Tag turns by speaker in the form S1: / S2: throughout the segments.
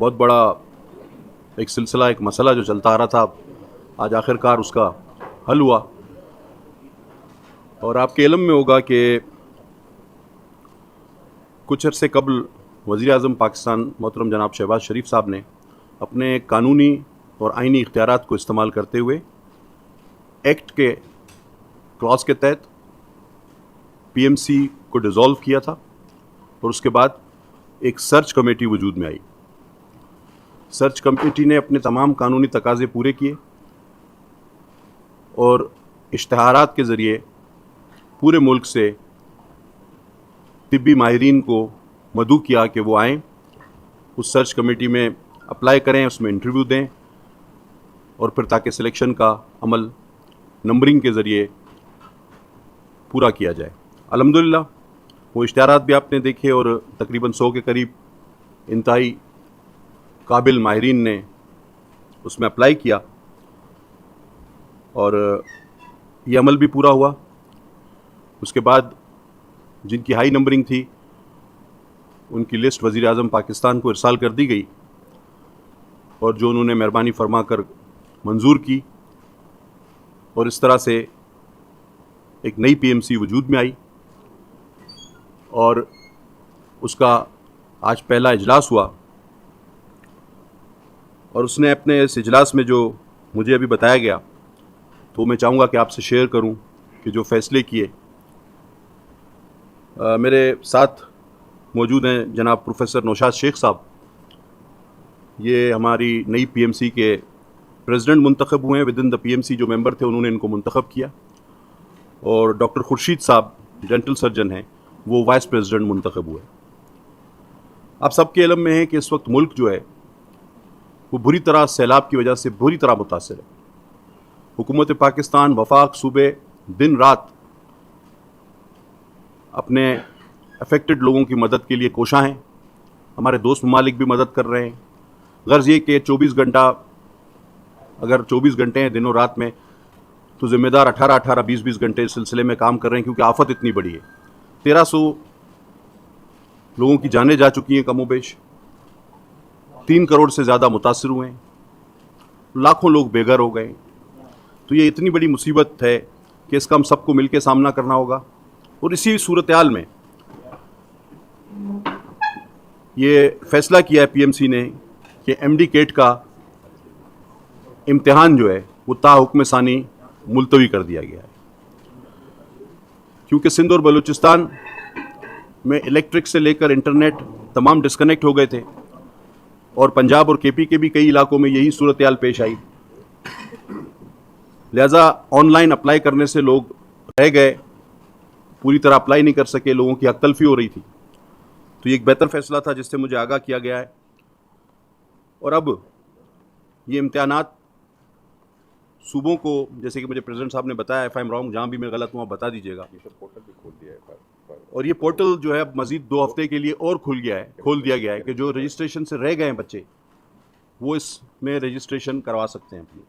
S1: बहुत बड़ा एक सिलसिला, एक मसला जो चलता आ रहा था, आज आखिरकार उसका हल हुआ। और आपके इल्म में होगा कि कुछ अरसे कबल वज़ीर-ए-आज़म पाकिस्तान मोहतरम जनाब शहबाज शरीफ साहब ने अपने कानूनी और आइनी इख्तियारात को इस्तेमाल करते हुए एक्ट के क्लॉज के तहत पीएमसी को डिज़ोल्व किया था और उसके बाद एक सर्च कमेटी वजूद में आई। सर्च कमेटी ने अपने तमाम कानूनी तकाज़े पूरे किए और इश्तहारात के ज़रिए पूरे मुल्क से तिब्बी माहिरीन को मदऊ किया कि वो आएँ, उस सर्च कमेटी में अप्लाई करें, उसमें इंटरव्यू दें और फिर ताकि सिलेक्शन का अमल नंबरिंग के ज़रिए पूरा किया जाए। अल्हम्दुलिल्लाह वो इश्तिहारात भी आपने देखे और तकरीबन 100 के करीब इंतहाई काबिल माहिरीन ने उसमें अप्लाई किया और ये अमल भी पूरा हुआ। उसके बाद जिनकी हाई नंबरिंग थी उनकी लिस्ट वज़ीर-ए-आज़म पाकिस्तान को इरसाल कर दी गई और जो उन्होंने मेहरबानी फरमा कर मंजूर की और इस तरह से एक नई पीएमसी वजूद में आई और उसका आज पहला इजलास हुआ। और उसने अपने इस इजलास में जो मुझे अभी बताया गया तो मैं चाहूँगा कि आपसे शेयर करूँ कि जो फ़ैसले किए। मेरे साथ मौजूद हैं जनाब प्रोफेसर नौशाद शेख साहब, ये हमारी नई पीएमसी के प्रेसिडेंट मुंतखब हुए हैं। विद इन द पीएमसी जो मेंबर थे उन्होंने इनको मुंतखब किया। और डॉक्टर खुर्शीद साहब डेंटल सर्जन हैं, वो वाइस प्रेसिडेंट मुंतखब हुए। आप सबके इल्म में है कि इस वक्त मुल्क जो है वो बुरी तरह सैलाब की वजह से बुरी तरह मुतासर है। हुकूमत पाकिस्तान, वफाक सूबे दिन रात अपने अफेक्टेड लोगों की मदद के लिए कोशां हैं। हमारे दोस्त ममालिक भी मदद कर रहे हैं। गर्ज ये कि 24 घंटा, अगर 24 घंटे हैं दिनों रात में, तो ज़िम्मेदार 18-18, 20-20 घंटे इस सिलसिले में काम कर रहे हैं, क्योंकि आफत इतनी बड़ी है। 1300 लोगों की जानें जा चुकी हैं कमोबेश, 3 करोड़ से ज़्यादा मुतासिर हुए हैं, लाखों लोग बेघर हो गए। तो ये इतनी बड़ी मुसीबत है कि इसका हम सबको मिलकर सामना करना होगा। और इसी सूरत-ए-हाल में ये फैसला किया है पीएमसी ने कि एमडी केट का इम्तिहान जो है वो ताहुक्म सानी मुलतवी कर दिया गया है, क्योंकि सिंध और बलूचिस्तान में इलेक्ट्रिक से लेकर इंटरनेट तमाम डिस्कनेक्ट हो गए थे और पंजाब और केपी के भी कई इलाकों में यही सूरत-ए-हाल पेश आई। लिहाजा ऑनलाइन अप्लाई करने से लोग रह गए, पूरी तरह अप्लाई नहीं कर सके, लोगों की हक तलफी हो रही थी। तो ये एक बेहतर फैसला था जिससे मुझे आगाह किया गया है। और अब ये इम्तिहानात सूबों को, जैसे कि मुझे प्रेसिडेंट साहब ने बताया, इफ आई एम रॉन्ग, जहाँ भी मैं गलत हुआ बता दीजिएगा।
S2: पोर्टल भी खोल दिया है
S1: और ये पोर्टल जो है मजीद 2 हफ्ते के लिए और खोल दिया गया है कि जो रजिस्ट्रेशन से रह गए हैं बच्चे, वो इसमें रजिस्ट्रेशन करवा सकते हैं अपनी,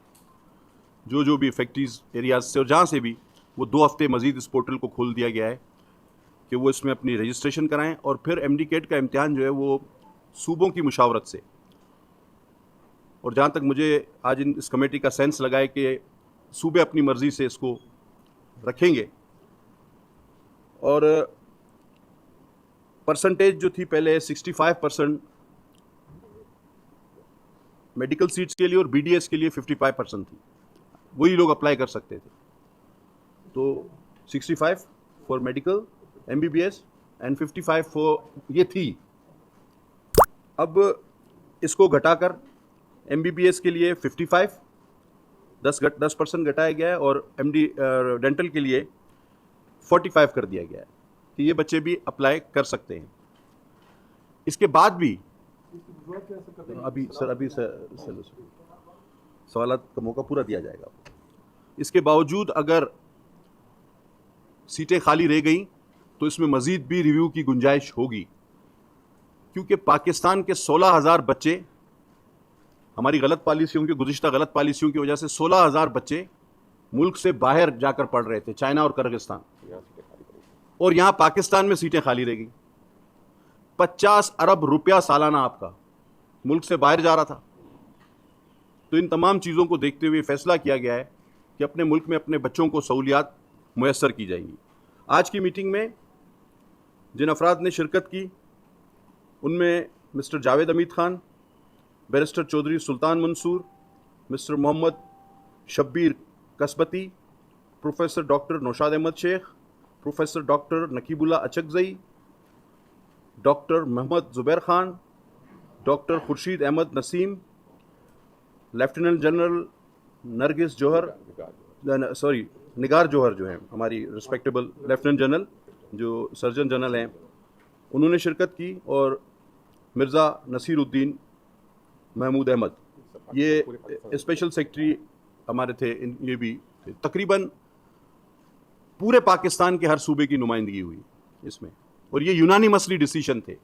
S1: जो भी इफेक्टिव एरियाज से और जहाँ से भी, वो 2 हफ्ते मजीद इस पोर्टल को खोल दिया गया है कि वो इसमें अपनी रजिस्ट्रेशन कराएं। और फिर एमडी केट का इम्तिहान जो है वो सूबों की मुशावरत से, और जहाँ तक मुझे आज इस कमेटी का सेंस लगा है कि सूबे अपनी मर्ज़ी से इसको रखेंगे। और परसेंटेज जो थी पहले 65% मेडिकल सीट्स के लिए और बीडीएस के लिए 55% थी, वही लोग अप्लाई कर सकते थे। तो 65 for medical MBBS and 55 for ये थी। अब इसको घटाकर एमबीबीएस के लिए 55 10% घटाया गया है और एमडी डेंटल के लिए 45 कर दिया गया है कि ये बच्चे भी अप्लाई कर सकते हैं। इसके बाद भी अभी सवालात का मौका पूरा दिया जाएगा। इसके बावजूद अगर सीटें खाली रह गई तो इसमें मज़ीद भी रिव्यू की गुंजाइश होगी, क्योंकि पाकिस्तान के 16,000 बच्चे, हमारी गलत पॉलिसियों की, गुज़िश्ता गलत पॉलिसियों की वजह से 16,000 बच्चे मुल्क से बाहर जाकर पढ़ रहे थे, चाइना और किर्गिस्तान, और यहाँ पाकिस्तान में सीटें खाली रह गई। 50 अरब रुपया सालाना आपका मुल्क से बाहर जा रहा था। तो इन तमाम चीज़ों को देखते हुए फैसला किया गया है कि अपने मुल्क में अपने बच्चों को सहूलियात मुयस्सर की जाएंगी। आज की मीटिंग में जिन अफराद ने शिरकत की उनमें mister Javed Amid Khan, barrister Chaudhry Sultan Mansoor, mister Mohammad Shabbir Kasbati, professor doctor Naushad Ahmad Sheikh, professor doctor Naqibullah Achakzai, doctor Mohammad Zubair Khan, doctor Khurshid Ahmad Naseem, lieutenant general Nargis Johar, Nigar Johar जो हैं हमारी रिस्पेक्टेबल लेफ्टिनेंट जनरल जो सर्जन जनरल हैं, उन्होंने शिरकत की, और मिर्ज़ा नसीरुद्दीन महमूद अहमद, ये स्पेशल सेक्रेटरी हमारे थे, ये भी तकरीबन पूरे पाकिस्तान के हर सूबे की नुमाइंदगी हुई इसमें, और ये यूनानिमसली डिसीजन थे।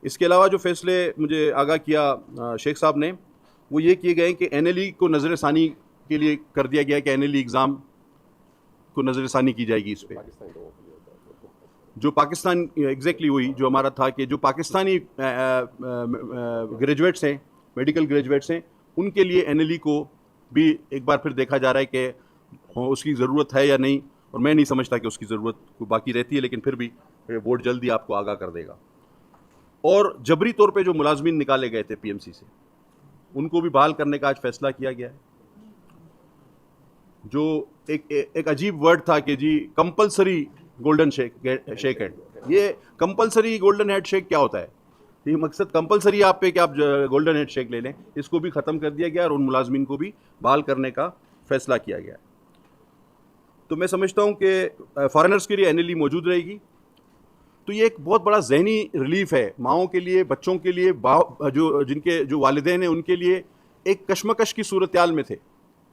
S1: इसके अलावा जो फैसले मुझे आगाह किया शेख साहब ने, वो ये किए गए कि NLE को नज़र सानी के लिए कर दिया गया कि NLE एग्ज़ाम को नज़र सानी की जाएगी इस पर। जो पाकिस्तान एग्जैक्टली हुई जो हमारा था कि जो पाकिस्तानी ग्रेजुएट्स हैं, मेडिकल ग्रेजुएट्स हैं, उनके लिए NLE को भी एक बार फिर देखा जा रहा है कि उसकी ज़रूरत है या नहीं, और मैं नहीं समझता कि उसकी ज़रूरत को बाकी रहती है, लेकिन फिर भी बोर्ड जल्दी आपको आगाह कर देगा। और जबरी तौर पे जो मुलाजमीन निकाले गए थे PMC से, उनको भी बहाल करने का आज फैसला किया गया है। जो एक अजीब वर्ड था कि जी कंपलसरी गोल्डन शेक हैंड, ये कंपलसरी गोल्डन हैंड शेक क्या होता है? ये मकसद कंपलसरी आप पे कि आप गोल्डन हैंड शेक ले लें, इसको भी ख़त्म कर दिया गया और उन मुलाजमीन को भी बहाल करने का फैसला किया गया। तो मैं समझता हूँ कि फॉरेनर्स के लिए NLE मौजूद रहेगी। तो ये एक बहुत बड़ा ज़हनी रिलीफ है माओं के लिए, बच्चों के लिए, जिनके जो वालिदैन हैं उनके लिए एक कशमकश की सूरत-हाल में थे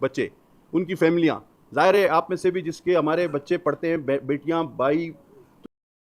S1: बच्चे, उनकी फैमिलियाँ। ज़ाहिर है आप में से भी जिसके हमारे बच्चे पढ़ते हैं, बेटियाँ, भाई,